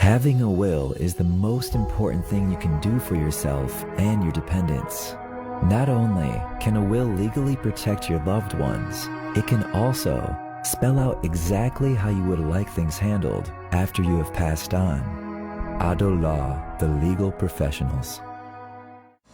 Having a will is the most important thing you can do for yourself and your dependents. Not only can a will legally protect your loved ones, it can also spell out exactly how you would like things handled after you have passed on. Ado Law, the legal professionals.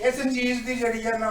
ਇਸ ਚੀਜ਼ ਦੀ ਜਿਹੜੀ ਹੈ ਨਾ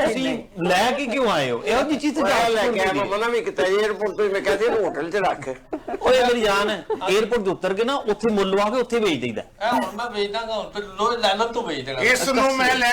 ਤੁਸੀਂ ਲੈ ਕੇ ਕਿਉਂ ਆਏ ਹੋ ਇਹੋ ਜਿਹੀ ਚੀਜ਼ ਤੇ ਜਾ ਲੈ ਕੇ ਆਇਆ ਮਨਾ ਵੀ ਕਿਤੇ 에어ਪੋਰਟ ਤੋਂ ਮੈਂ ਕਹਿੰਦੇ ਹੋਟਲ 'ਚ ਰੱਖ ਓਏ ਮੇਰੀ ਜਾਨ ਹੈ 에어ਪੋਰਟ ਤੋਂ ਉਤਰ ਕੇ ਨਾ ਉੱਥੇ ਮੁੱਲ ਲਵਾ ਕੇ ਉੱਥੇ ਵੇਚ ਦਈਦਾ ਹੁਣ ਮੈਂ ਵੇਚ ਦਾਂਗਾ ਹੁਣ ਫਿਰ ਲੋ ਲੈਲਨ ਤੋਂ ਵੇਚ ਦੇਣਾ ਇਸ ਨੂੰ ਮੈਂ ਲੈ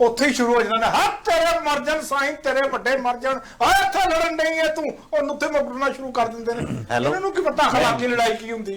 ਉੱਥੇ ਹੀ ਸ਼ੁਰੂ ਹੋ ਜਾਂਦਾ ਹੈ ਤੇਰੇ ਮਰ ਜਾਣ ਸਾਈਂ ਤੇਰੇ ਵੱਡੇ ਮਰ ਜਾਣ ਆ ਇੱਥੇ ਲੜਨ ਨਹੀਂ ਹੈ ਤੂੰ ਉਹਨੂੰ ਉੱਥੇ ਮਗਰਨਾ ਸ਼ੁਰੂ ਕਰ ਦਿੰਦੇ ਨੇ ਇਹਨਾਂ ਨੂੰ ਕੀ ਪਤਾ ਹਲਾਕੀ ਲੜਾਈ ਕੀ ਹੁੰਦੀ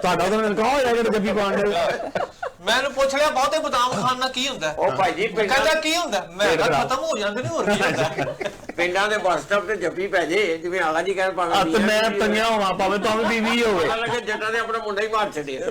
ਤੁਹਾਡਾ ਤਾਂ ਮੈਨੂੰ ਕਹੋ ਯਾਰ ਜੱਫੀ ਪਾਣ ਮੈਨੂੰ ਪੁੱਛ ਲਿਆ ਬਹੁਤੇ ਬਦਾਮ ਖਾਣ ਨਾਲ ਕੀ ਹੁੰਦਾ ਉਹ ਭਾਈ ਜੀ ਕਹਿੰਦਾ ਕੀ ਹੁੰਦਾ ਮੈਂ ਕਿਹਾ ਖਤਮ ਹੋ ਜਾਂਦੇ ਨੇ ਹੋਰ ਕੀ ਹੁੰਦਾ ਪਿੰਡਾਂ ਦੇ ਬੱਸ ਸਟਾਪ ਤੇ ਜੱਫੀ ਪੈ ਜੇ ਜਿਵੇਂ ਆਗਾ ਜੀ ਕਹਿਣ ਪਾਵੇ ਤੇ ਮੈਂ ਤੰਗਿਆ ਹੋਵਾਂ ਭਾਵੇਂ ਤੁਹਾਨੂੰ ਬੀਵੀ ਹੋਵੇ ਲੱਗੇ ਜੱਟਾਂ ਨੇ ਆਪਣਾ ਮੁੰਡਾ ਹੀ ਮਾਰ ਛੱਡਿਆ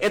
ਇਹ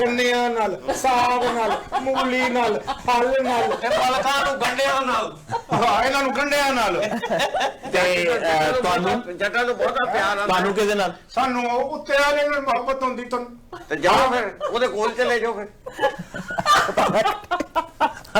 ਗੰਨਿਆਂ ਨਾਲ, ਸਾਗ ਨਾਲ, ਮੂਲੀ ਨਾਲ, ਫਲ ਨਾਲ, ਪਲਕਾਂ ਨੂੰ ਗੰਢਿਆਂ ਨਾਲ। ਹਾਂ, ਇਹਨਾਂ ਨੂੰ ਗੰਢਿਆਂ ਨਾਲ। ਤੇ ਤੁਹਾਨੂੰ ਜੱਟਾਂ ਨੂੰ ਬਹੁਤਾ ਪਿਆਰ ਆਉਂਦਾ। ਤੁਹਾਨੂੰ ਕਿਹਦੇ ਨਾਲ? ਸਾਨੂੰ ਉੱਤੇ ਵਾਲੇ ਨਾਲ ਮੁਹੱਬਤ ਹੁੰਦੀ ਤੁਹਾਨੂੰ। ਤੇ ਜਾਓ ਫਿਰ ਉਹਦੇ ਕੋਲ ਚਲੇ ਜਾਓ ਫਿਰ।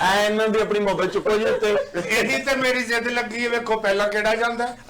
ਐਨ ਵੀ ਆਪਣੀ ਮੁਹੱਬਤ ਚੁੱਕੋ ਜੀ ਤੇ ਇਹਦੀ ਤੇ ਮੇਰੀ ਜ਼ਿੱਦ ਲੱਗੀ ਹੈ, ਵੇਖੋ ਪਹਿਲਾਂ ਕਿਹੜਾ ਜਾਂਦਾ।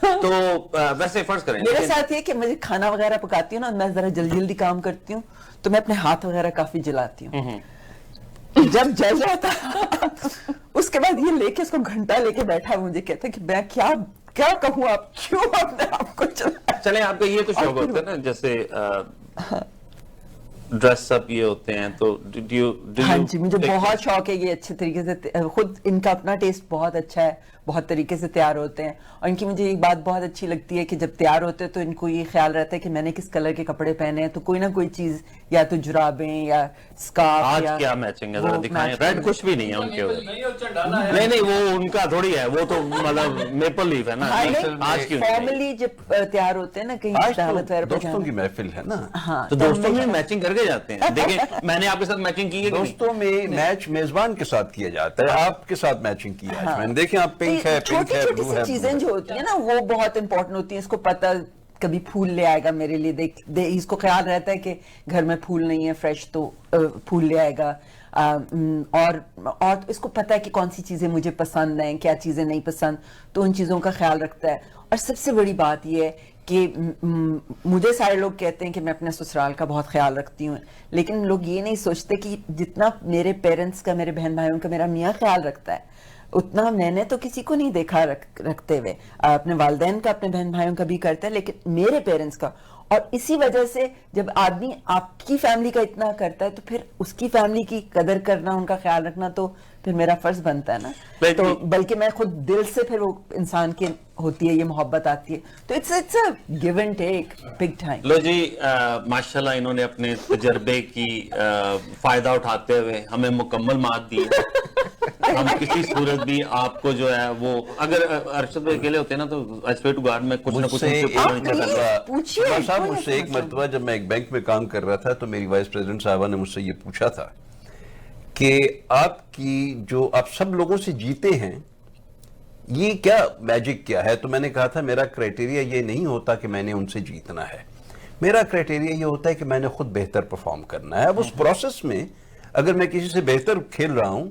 تو ویسے فرض کریں میرے ساتھ یہ کہ مجھے کھانا وغیرہ پکاتی ہوں نا, میں ذرا جلدی جلدی کام کرتی ہوں تو میں اپنے ہاتھ وغیرہ کافی جلاتی ہوں. جب جل جاتا اس کے بعد یہ لے کے اس کو گھنٹہ لے کے بیٹھا مجھے کہتا ہے کہ میں کیا کہوں, آپ کیوں اپنے آپ کو چلیں آپ کا یہ تو شوق ہوتا ہے نا, جیسے ڈریس اپ یہ ہوتے ہیں تو ہاں جی مجھے بہت شوق ہے, یہ اچھے طریقے سے, خود ان کا اپنا ٹیسٹ بہت اچھا ہے, بہت طریقے سے تیار ہوتے ہیں. اور ان کی مجھے ایک بات بہت اچھی لگتی ہے کہ جب تیار ہوتے ہیں تو ان کو یہ خیال رہتا ہے کہ میں نے کس کلر کے کپڑے پہنے ہیں, تو کوئی نہ کوئی چیز یا تو جرابیں یا اسکارف. آج کیا میچنگ ہے ذرا دکھائیں, ریڈ کچھ بھی نہیں ہے ان کے اوپر. نہیں وہ ان کا تھوڑی ہے, وہ تو مطلب میپل لیف ہے نا. آج کی فارملی جب تیار ہوتے ہیں نا کہیں دعوت وغیرہ, دوستوں کی محفل ہے نا, تو دوستوں میں میچنگ کر کے جاتے ہیں. دیکھیں میں نے آپ کے ساتھ میچنگ کی ہے, دوستوں میں میچ میزبان کے ساتھ کیا جاتا ہے, آپ کے ساتھ میچنگ کی ہے. میں نے دیکھیں آپ پنک ہے, پنک ہے, چھوٹی سی چیزیں جو ہوتی ہیں نا وہ بہت امپورٹنٹ ہوتی ہیں. اس کو پتہ کبھی پھول لے آئے گا میرے لیے, اس کو خیال رہتا ہے کہ گھر میں پھول نہیں ہے فریش تو پھول لے آئے گا, اور اس کو پتہ ہے کہ کون سی چیزیں مجھے پسند ہیں, کیا چیزیں نہیں پسند, تو ان چیزوں کا خیال رکھتا ہے. اور سب سے بڑی بات یہ ہے کہ مجھے سارے لوگ کہتے ہیں کہ میں اپنے سسرال کا بہت خیال رکھتی ہوں, لیکن لوگ یہ نہیں سوچتے کہ جتنا میرے پیرنٹس کا, میرے بہن بھائیوں کا میرا میاں خیال رکھتا ہے, اتنا میں نے تو کسی کو نہیں دیکھا رکھتے ہوئے. اپنے والدین کا, اپنے بہن بھائیوں کا بھی کرتا ہے, لیکن میرے پیرنٹس کا. اور اسی وجہ سے جب آدمی آپ کی فیملی کا اتنا کرتا ہے تو پھر اس کی فیملی کی قدر کرنا, ان کا خیال رکھنا تو پھر میرا فرض بنتا ہے نا. تو بلکہ میں خود دل سے پھر وہ انسان کی ہوتی ہے, یہ محبت آتی ہے. تو it's a give and take big time. لو جی ماشاءاللہ انہوں نے اپنے تجربے کی فائدہ اٹھاتے ہوئے ہمیں مکمل مات دی. ہم کسی صورت بھی آپ کو جو ہے وہ, اگر ارشد بھائی اکیلے ہوتے ہیں نا تو ایسپیکٹ گارڈ میں کچھ نہ کچھ مجھ سے ایک مرتبہ جب میں ایک بینک میں کام کر رہا تھا تو میری وائس پریزیڈنٹ صاحبہ نے مجھ سے یہ پوچھا تھا کہ آپ کی جو آپ سب لوگوں سے جیتے ہیں یہ کیا میجک کیا ہے. تو میں نے کہا تھا میرا کرائٹیریا یہ نہیں ہوتا کہ میں نے ان سے جیتنا ہے, میرا کرائٹیریا یہ ہوتا ہے کہ میں نے خود بہتر پرفارم کرنا ہے. اب اس پروسیس میں اگر میں کسی سے بہتر کھیل رہا ہوں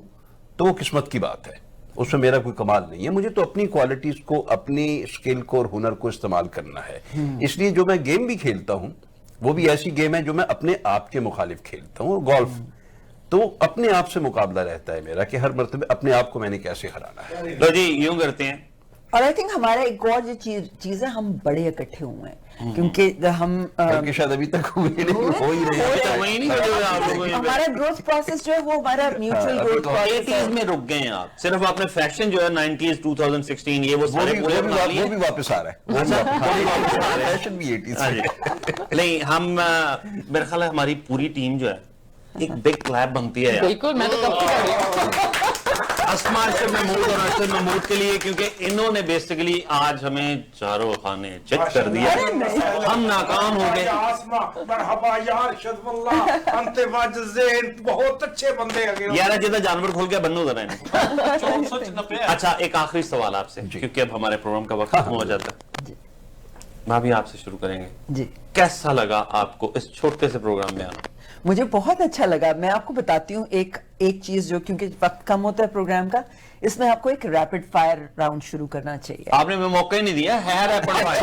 تو وہ قسمت کی بات ہے, اس میں میرا کوئی کمال نہیں ہے. مجھے تو اپنی کوالٹیز کو, اپنی اسکل کو اور ہنر کو استعمال کرنا ہے. اس لیے جو میں گیم بھی کھیلتا ہوں وہ بھی ایسی گیم ہے جو میں اپنے آپ کے مخالف کھیلتا ہوں. اور گولف تو اپنے آپ سے مقابلہ رہتا ہے میرا کہ ہر مرتبہ اپنے آپ کو میں نے کیسے ہرانا ہے. لو جی یوں کرتے ہیں. اور آئی تھنک ہمارا ایک اور جو چیز ہے, ہم بڑے اکٹھے ہوئے ہیں, کیونکہ ہم شاید ابھی تک ہو ہی نہیں, ہمارا گروتھ پروسیس جو ہے وہ ہمارا میوچل گروتھ پروسیس میں رک گئے ہیں آپ. صرف آپ نے فیشن جو ہے 90s 2016 یہ وہ بھی واپس آ رہا ہے, فیشن بھی 80s. نہیں ہم میرا خیال ہے ہماری پوری ٹیم جو ہے ایک بگ کلیب بنتی ہے. بالکل, میں تو کب سے اسما ارشد محمود اور ارشد محمود کے لیے, کیونکہ انہوں نے بیسیکلی آج ہمیں چاروں خانے چت کر دیا, ہم ناکام ہو گئے. مرحبا یا ارشد واللہ انت واجزین, بہت اچھے بندے ہیں یار. جیسا جانور کھول کے بنو ذرا انہیں. اچھا ایک آخری سوال آپ سے, کیونکہ اب ہمارے پروگرام کا وقت ختم ہو جاتا ہے. بھابھی آپ سے شروع کریں گے. جی, کیسا لگا آپ کو اس چھوٹے سے پروگرام میں آنا؟ مجھے بہت اچھا لگا. میں آپ کو بتاتی ہوں ایک چیز جو, کیونکہ وقت کم ہوتا ہے پروگرام کا, اس میں آپ کو ایک ریپڈ فائر راؤنڈ شروع کرنا چاہیے. آپ نے ہمیں موقع ہی نہیں دیا ہے ریپڈ فائر.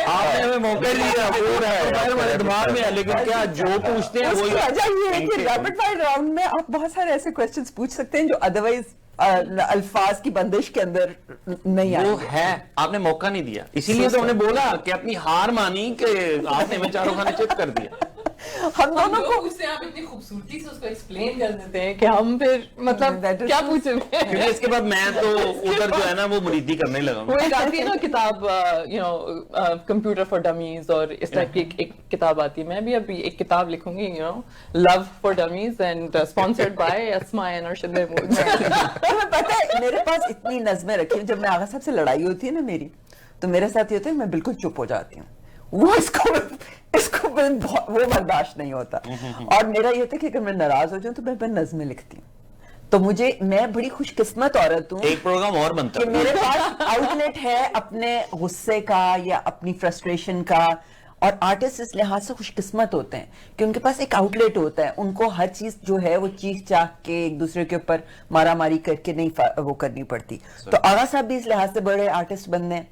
آپ نے ہمیں موقع نہیں دیا, وہ ہے ہمارے دماغ میں ہے, لیکن کیا جو پوچھتے ہیں وہی. وجہ یہ ہے کہ ریپڈ فائر راؤنڈ میں آپ بہت سارے ایسے کوسچنز پوچھ سکتے ہیں جو ادروائز الفاظ کی بندش کے اندر نہیں آئے. وہ ہے, آپ نے موقع نہیں دیا, اسی لیے تو ہم نے بولا کہ اپنی ہار مانی کہ آپ نے ہمیں چاروں خانے چت کر دیا. ہم دونوں کو اس سے آپ اتنی خوبصورتی سے اس کو ایکسپلین کر دیتے ہیں کہ ہم پھر مطلب کیا پوچھیں گے, کیونکہ اس کے بعد میں تو ادھر جو ہے نا وہ مریدی کرنے لگا. وہ ایک آتی ہے نا کتاب, یو نو کمپیوٹر فار ڈمیز, اور اس ٹائپ کی ایک کتاب آتی ہے. میں بھی ابھی ایک کتاب لکھوں گی, you know love for dummies, and sponsored by Asma and Arshad Mahmood. تمہیں پتہ ہے میرے پاس اتنی نظمیں رکھی ہیں, جب میں آغا صاحب سے لڑائی ہوتی ہے نا میری, تو میرے ساتھ یہ ہوتا ہے میں بالکل چپ ہو جاتی ہوں. وہ اس کو وہ برداشت نہیں ہوتا. اور میرا یہ ہوتا ہے کہ اگر میں ناراض ہو جاؤں تو میں نظمیں لکھتی ہوں. تو میں بڑی خوش قسمت عورت ہوں, ایک پروگرام اور بنتا کہ میرے پاس آؤٹ لیٹ ہے اپنے غصے کا یا اپنی فرسٹریشن کا. اور آرٹسٹ اس لحاظ سے خوش قسمت ہوتے ہیں کہ ان کے پاس ایک آؤٹ لیٹ ہوتا ہے, ان کو ہر چیز جو ہے وہ چیخ چاخ کے ایک دوسرے کے اوپر مارا ماری کر کے نہیں وہ کرنی پڑتی. تو آغا صاحب بھی اس لحاظ سے بڑے آرٹسٹ بننے ہیں.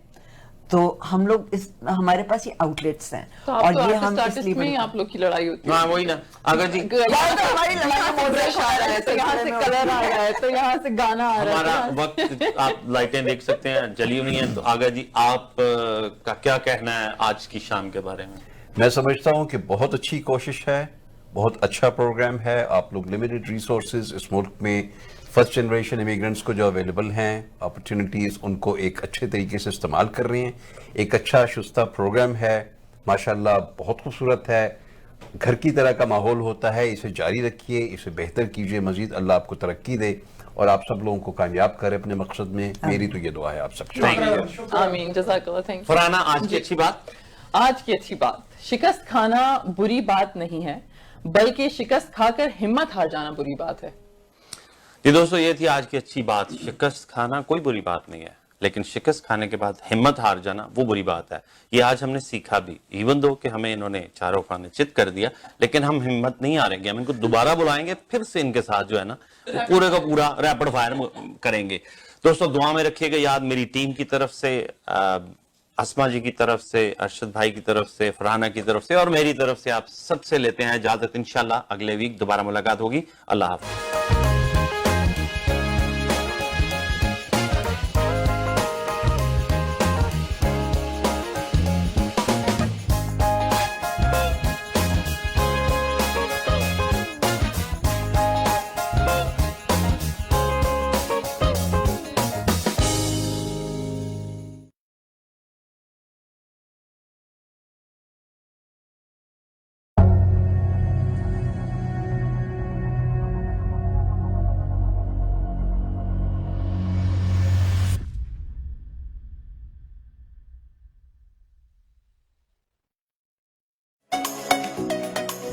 تو ہم لوگ اس ہمارے پاس یہ آؤٹلیٹس ہیں تو آپ اور تو یہ آرٹسٹ ہم اس آرٹسٹ لیے میں ہی آپ لوگ کی لڑائی ہوتی ہے. ہاں وہی نا. اگر جی ہماری یہاں سے برش آ رہا ہے تو یہاں سے کلر آ رہا ہے تو یہاں سے گانا آ رہا ہے. ہمارا وقت آپ لائٹیں دیکھ سکتے ہیں جلی ہوئی ہیں. تو آگا جی آپ کا کیا کہنا ہے آج کی شام کے بارے میں؟ میں سمجھتا ہوں کہ بہت اچھی کوشش ہے, بہت اچھا پروگرام ہے. آپ لوگ لمیٹڈ ریسورسز اس ملک میں فرسٹ جنریشن امیگرنٹس کو جو اویلیبل ہیں اپرچونٹیز ان کو ایک اچھے طریقے سے استعمال کر رہے ہیں. ایک اچھا شستہ پروگرام ہے ماشاءاللہ, بہت خوبصورت ہے. گھر کی طرح کا ماحول ہوتا ہے, اسے جاری رکھیے, اسے بہتر کیجیے مزید. اللہ آپ کو ترقی دے اور آپ سب لوگوں کو کامیاب کرے اپنے مقصد میں. میری تو یہ دعا ہے آپ سب سے. آمین. جزاک اللہ. Thank you. فرحانہ آج کی اچھی بات. آج کی اچھی بات, شکست کھانا بری بات نہیں ہے بلکہ شکست کھا کر ہمت ہار جانا بری بات ہے. جی دوستو, یہ تھی آج کی اچھی بات. شکست کھانا کوئی بری بات نہیں ہے, لیکن شکست کھانے کے بعد ہمت ہار جانا وہ بری بات ہے. یہ آج ہم نے سیکھا بھی, ایون دو کہ ہمیں انہوں نے چاروں خانے چت کر دیا, لیکن ہم ہمت نہیں ہاریں گے. ہم ان کو دوبارہ بلائیں گے, پھر سے ان کے ساتھ جو ہے نا پورے کا پورا ریپڈ فائر کریں گے. دوستو دعا میں رکھیے گا یاد, میری ٹیم کی طرف سے, اسما جی کی طرف سے, ارشد بھائی کی طرف سے, فرحانہ کی طرف سے اور میری طرف سے آپ سب سے لیتے ہیں اجازت. انشاءاللہ اگلے ویک دوبارہ ملاقات ہوگی. اللہ حافظ.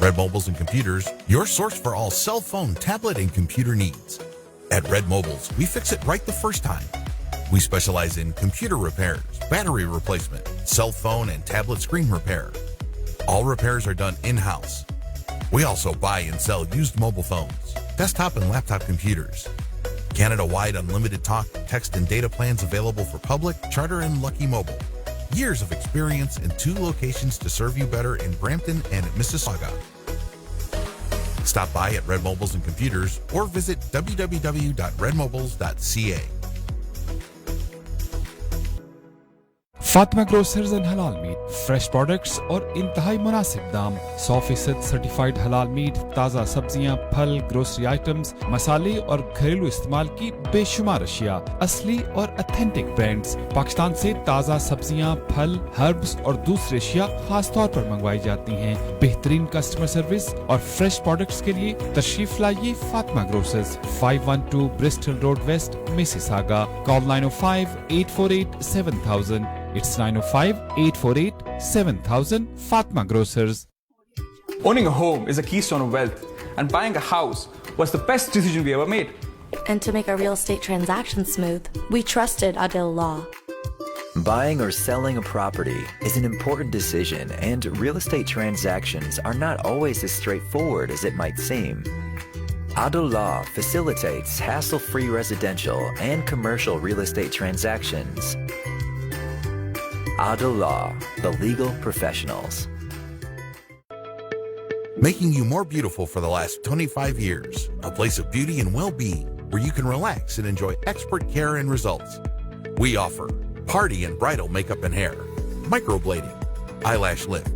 Red Mobiles and Computers, your source for all cell phone, tablet, and computer needs. At Red Mobiles, we fix it right the first time. We specialize in computer repairs, battery replacement, cell phone and tablet screen repair. All repairs are done in-house. We also buy and sell used mobile phones, desktop and laptop computers. Canada-wide unlimited talk, text, and data plans available for public, charter, and Lucky Mobile. Years of experience and 2 locations to serve you better in Brampton and Mississauga. Stop by at Red Mobiles and Computers or visit www.redmobiles.ca. Fatima grocers and حلال میٹ, فریش پروڈکٹس اور انتہائی مناسب دام, 100% سرٹیفائیڈ حلال میٹ, تازہ سبزیاں, پھل, گروسری آئٹمز, مسالے اور گھریلو استعمال کی بے شمار اشیاء, اصلی اور اتھینٹک برانڈز. پاکستان سے تازہ سبزیاں, پھل, ہربز اور دوسری اشیاء خاص طور پر منگوائی جاتی ہیں. بہترین کسٹمر سروس اور فریش پروڈکٹس کے لیے تشریف لائیے Fatima grocers, 512 Bristol road west, Mississauga. Call 905-848-7000. It's 905-848-7000. Fatma Grocers. Owning a home is a keystone of wealth, and buying a house was the best decision we ever made. And to make our real estate transactions smooth, we trusted Adil Law. Buying or selling a property is an important decision, and real estate transactions are not always as straightforward as it might seem. Adil Law facilitates hassle-free residential and commercial real estate transactions. Adil Law, the legal professionals. Making you more beautiful for the last 25 years. A place of beauty and well-being where you can relax and enjoy expert care and results. We offer party and bridal makeup and hair, microblading, eyelash lift,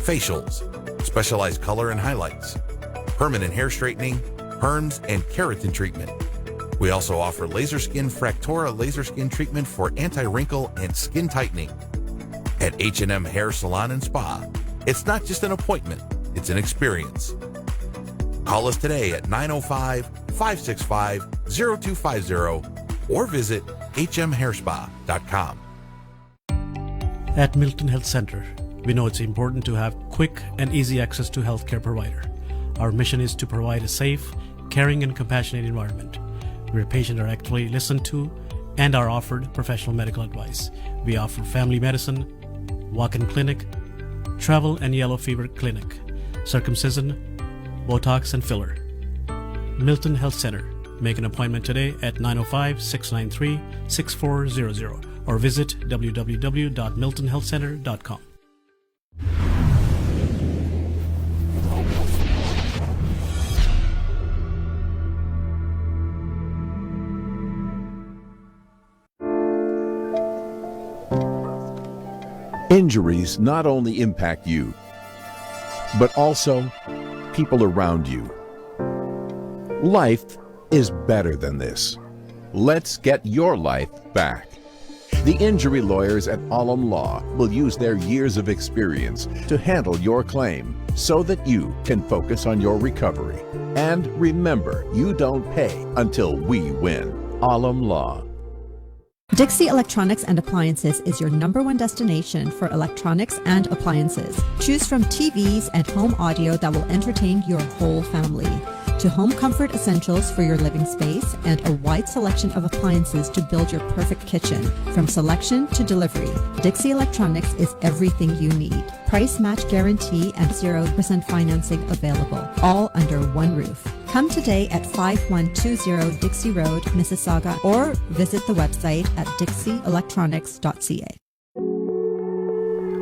facials, specialized color and highlights, permanent hair straightening, perms, and keratin treatment. We also offer laser skin Fractora laser skin treatment for anti-wrinkle and skin tightening. At H&M Hair Salon and Spa, it's not just an appointment, it's an experience. Call us today at 905-565-0250 or visit hmhairspa.com. At Milton Health Center, we know it's important to have quick and easy access to healthcare provider. Our mission is to provide a safe, caring, and compassionate environment where patients are actively listened to and are offered professional medical advice. We offer family medicine, walk-in clinic, travel and yellow fever clinic, circumcision, Botox and filler. Milton Health Center. Make an appointment today at 905-693-6400 or visit www.miltonhealthcenter.com. Injuries not only impact you, but also people around you. Life is better than this. Let's get your life back. The injury lawyers at Alam Law will use their years of experience to handle your claim so that you can focus on your recovery. And remember, you don't pay until we win. Alam Law. Dixie Electronics and Appliances is your #1 destination for electronics and appliances. Choose from TVs and home audio that will entertain your whole family, to home comfort essentials for your living space, and a wide selection of appliances to build your perfect kitchen. From selection to delivery, Dixie Electronics is everything you need. Price match guarantee and 0% financing available, all under one roof. Come today at 5120 Dixie Road, Mississauga, or visit the website at dixieelectronics.ca.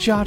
4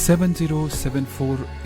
7074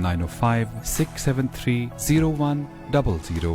905-673-0100.